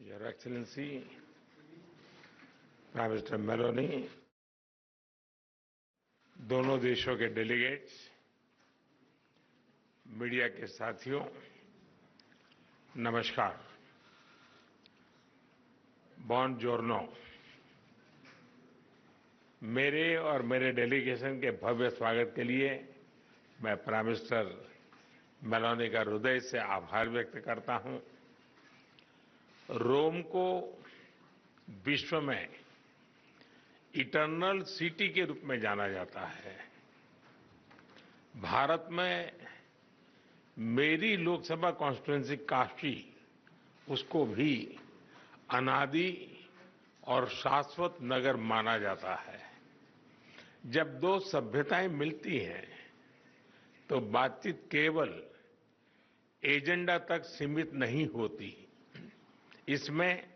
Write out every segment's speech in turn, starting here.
Your Excellency, Prime Minister Meloni, दोनों देशों के डेलीगेट्स, मीडिया के साथियों, नमस्कार। बॉनजोर्नो। मेरे और मेरे डेलीगेशन के भव्य स्वागत के लिए मैं प्राइम मिनिस्टर मेलोनी का हृदय से आभार व्यक्त करता हूं। रोम को विश्व में इटर्नल सिटी के रूप में जाना जाता है। भारत में मेरी लोकसभा कॉन्स्टिट्यूएंसी काशी, उसको भी अनादि और शाश्वत नगर माना जाता है। जब दो सभ्यताएं मिलती हैं तो बातचीत केवल एजेंडा तक सीमित नहीं होती। इसमें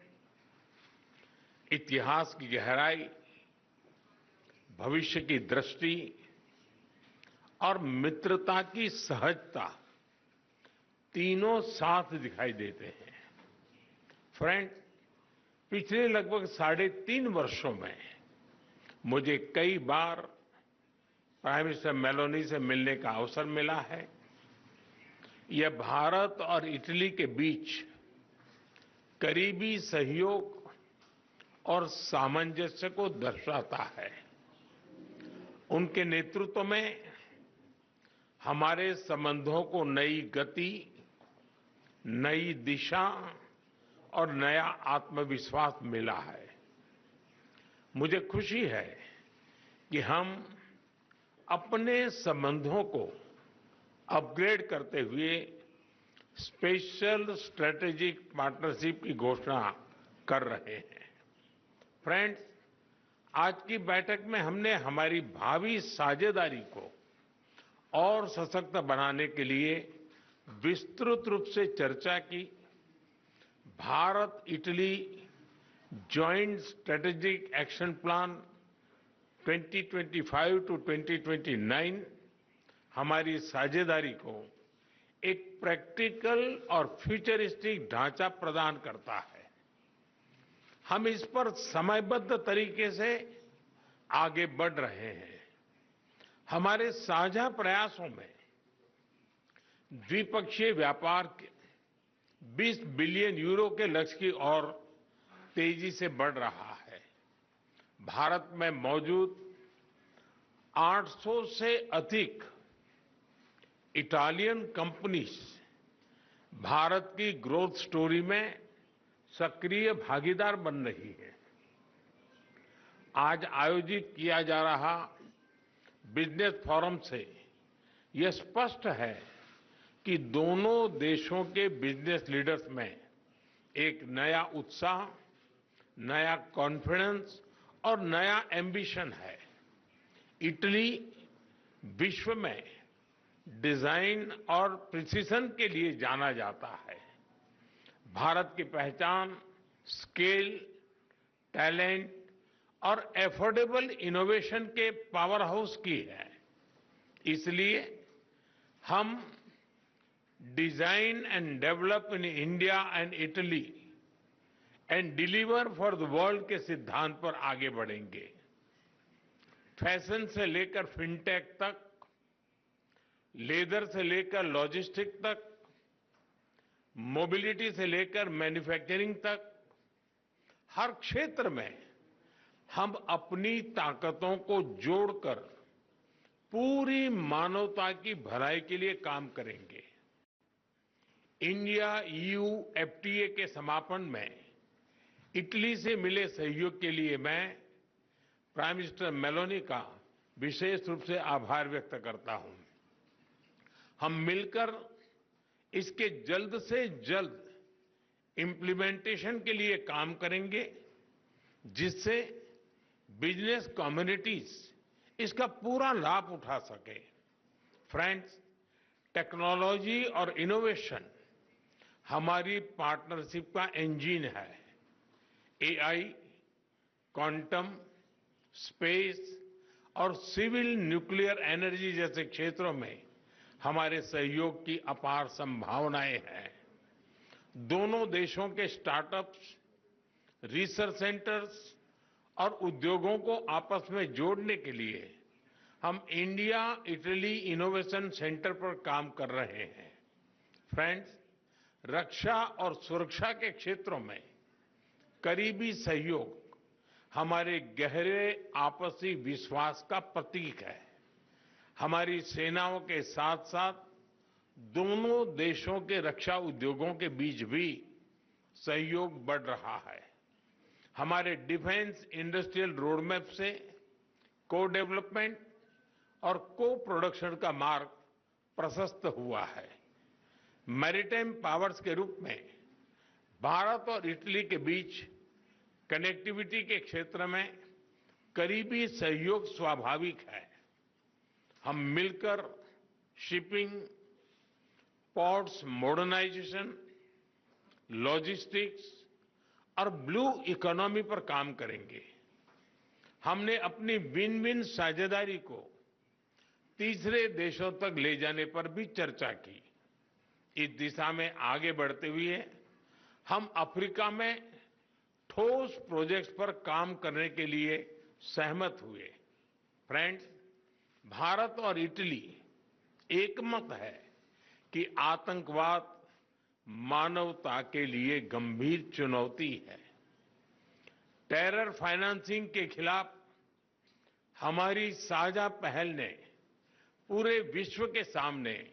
इतिहास की गहराई, भविष्य की दृष्टि और मित्रता की सहजता तीनों साथ दिखाई देते हैं। फ्रेंड, पिछले लगभग 3.5 वर्षों में मुझे कई बार प्राइम मिनिस्टर मेलोनी से मिलने का अवसर मिला है। यह भारत और इटली के बीच करीबी सहयोग और सामंजस्य को दर्शाता है। उनके नेतृत्व में हमारे संबंधों को नई गति, नई दिशा और नया आत्मविश्वास मिला है। मुझे खुशी है कि हम अपने संबंधों को अपग्रेड करते हुए स्पेशल स्ट्रेटेजिक पार्टनरशिप की घोषणा कर रहे हैं। फ्रेंड्स, आज की बैठक में हमने हमारी भावी साझेदारी को और सशक्त बनाने के लिए विस्तृत रूप से चर्चा की। Bharat Italy joint strategic action plan 2025 to 2029 हमारी साझेदारी को एक प्रैक्टिकल और फ्यूचरिस्टिक ढांचा प्रदान करता है। हम इस पर समयबद्ध तरीके से आगे बढ़ रहे हैं। हमारे साझा प्रयासों में द्विपक्षीय व्यापार के 20 बिलियन यूरो के लक्ष्य की ओर तेजी से बढ़ रहा है। भारत में मौजूद 800 से अधिक इटालियन कंपनीज भारत की ग्रोथ स्टोरी में सक्रिय भागीदार बन रही है। आज आयोजित किया जा रहा बिजनेस फोरम से यह स्पष्ट है कि दोनों देशों के बिजनेस लीडर्स में एक नया उत्साह, नया कॉन्फिडेंस और नया एम्बिशन है। इटली विश्व में डिजाइन और प्रिसिशन के लिए जाना जाता है। भारत की पहचान स्केल, टैलेंट और एफोर्डेबल इनोवेशन के पावर हाउस की है। इसलिए हम design and develop in India and Italy and deliver for the world के सिद्धांत पर आगे बढ़ेंगे। फैशन से लेकर फिनटेक तक, लेदर से लेकर लॉजिस्टिक तक, मोबिलिटी से लेकर मैन्युफैक्चरिंग तक, हर क्षेत्र में हम अपनी ताकतों को जोड़कर पूरी मानवता की भलाई के लिए काम करेंगे। इंडिया ईयू एफटीए के समापन में इटली से मिले सहयोग के लिए मैं प्राइम मिनिस्टर मेलोनी का विशेष रूप से आभार व्यक्त करता हूं। हम मिलकर इसके जल्द से जल्द इंप्लीमेंटेशन के लिए काम करेंगे, जिससे बिजनेस कम्युनिटीज इसका पूरा लाभ उठा सके। फ्रेंड्स, टेक्नोलॉजी और इनोवेशन हमारी पार्टनरशिप का इंजन है। एआई, क्वांटम, स्पेस और सिविल न्यूक्लियर एनर्जी जैसे क्षेत्रों में हमारे सहयोग की अपार संभावनाएं हैं। दोनों देशों के स्टार्टअप्स रिसर्च सेंटर्स और उद्योगों को आपस में जोड़ने के लिए हम इंडिया इटली इनोवेशन सेंटर पर काम कर रहे हैं। फ्रेंड्स, रक्षा और सुरक्षा के क्षेत्रों में करीबी सहयोग हमारे गहरे आपसी विश्वास का प्रतीक है। हमारी सेनाओं के साथ साथ दोनों देशों के रक्षा उद्योगों के बीच भी सहयोग बढ़ रहा है। हमारे डिफेंस इंडस्ट्रियल रोडमैप से को डेवलपमेंट और को प्रोडक्शन का मार्ग प्रशस्त हुआ है। मैरीटाइम पावर्स के रूप में भारत और इटली के बीच कनेक्टिविटी के क्षेत्र में करीबी सहयोग स्वाभाविक है। हम मिलकर शिपिंग, पोर्ट्स मॉडर्नाइजेशन, लॉजिस्टिक्स और ब्लू इकोनॉमी पर काम करेंगे। हमने अपनी विन विन साझेदारी को तीसरे देशों तक ले जाने पर भी चर्चा की। इस दिशा में आगे बढ़ते हुए हम अफ्रीका में ठोस प्रोजेक्ट्स पर काम करने के लिए सहमत हुए। फ्रेंड्स, भारत और इटली एकमत है कि आतंकवाद मानवता के लिए गंभीर चुनौती है। टेरर फाइनेंसिंग के खिलाफ हमारी साझा पहल ने पूरे विश्व के सामने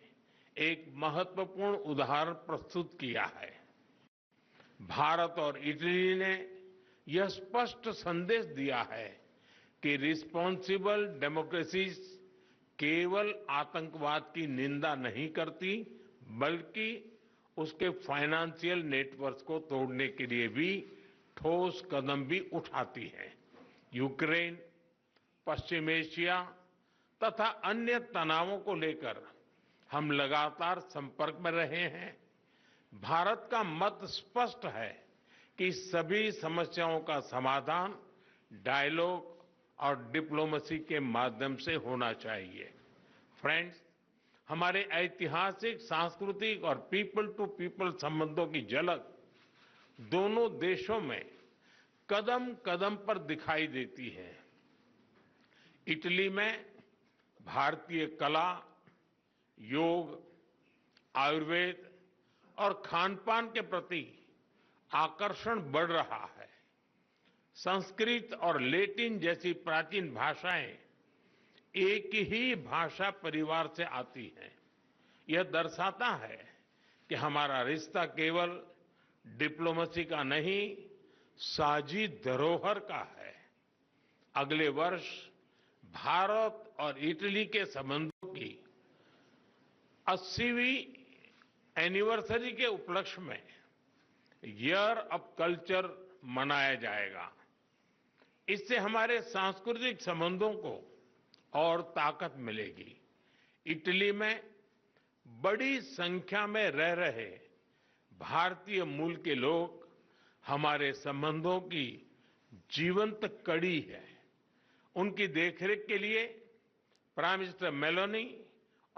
एक महत्वपूर्ण उदाहरण प्रस्तुत किया है। भारत और इटली ने यह स्पष्ट संदेश दिया है कि रिस्पॉन्सिबल डेमोक्रेसीज केवल आतंकवाद की निंदा नहीं करती, बल्कि उसके फाइनेंशियल नेटवर्क को तोड़ने के लिए भी ठोस कदम भी उठाती है। यूक्रेन, पश्चिम एशिया तथा अन्य तनावों को लेकर हम लगातार संपर्क में रहे हैं। भारत का मत स्पष्ट है कि सभी समस्याओं का समाधान डायलॉग और डिप्लोमेसी के माध्यम से होना चाहिए। फ्रेंड्स, हमारे ऐतिहासिक, सांस्कृतिक और पीपल टू पीपल संबंधों की झलक दोनों देशों में कदम कदम पर दिखाई देती है। इटली में भारतीय कला, योग, आयुर्वेद और खान-पान के प्रति आकर्षण बढ़ रहा है। संस्कृत और लैटिन जैसी प्राचीन भाषाएं एक ही भाषा परिवार से आती हैं। यह दर्शाता है कि हमारा रिश्ता केवल डिप्लोमेसी का नहीं, साझी धरोहर का है। अगले वर्ष भारत और इटली के संबंधों की 80वीं एनिवर्सरी के उपलक्ष्य में ईयर ऑफ कल्चर मनाया जाएगा। इससे हमारे सांस्कृतिक संबंधों को और ताकत मिलेगी। इटली में बड़ी संख्या में रह रहे भारतीय मूल के लोग हमारे संबंधों की जीवंत कड़ी है। उनकी देखरेख के लिए प्राइम मिनिस्टर मेलोनी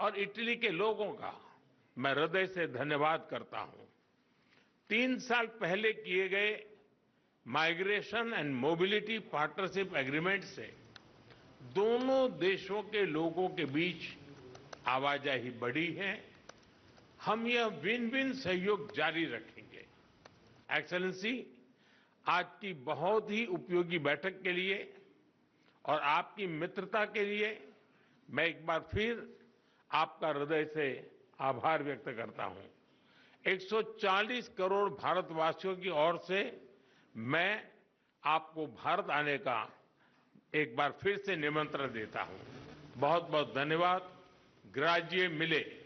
और इटली के लोगों का मैं हृदय से धन्यवाद करता हूं। 3 साल पहले किए गए migration and mobility partnership agreement से दोनों देशों के लोगों के बीच आवाजाही बढ़ी है। हम यह विन विन सहयोग जारी रखेंगे। एक्सेलेंसी, आज की बहुत ही उपयोगी बैठक के लिए और आपकी मित्रता के लिए मैं एक बार फिर आपका हृदय से आभार व्यक्त करता हूं। 140 करोड़ भारतवासियों की ओर से मैं आपको भारत आने का एक बार फिर से निमंत्रण देता हूं। बहुत बहुत धन्यवाद। ग्राजिए मिले।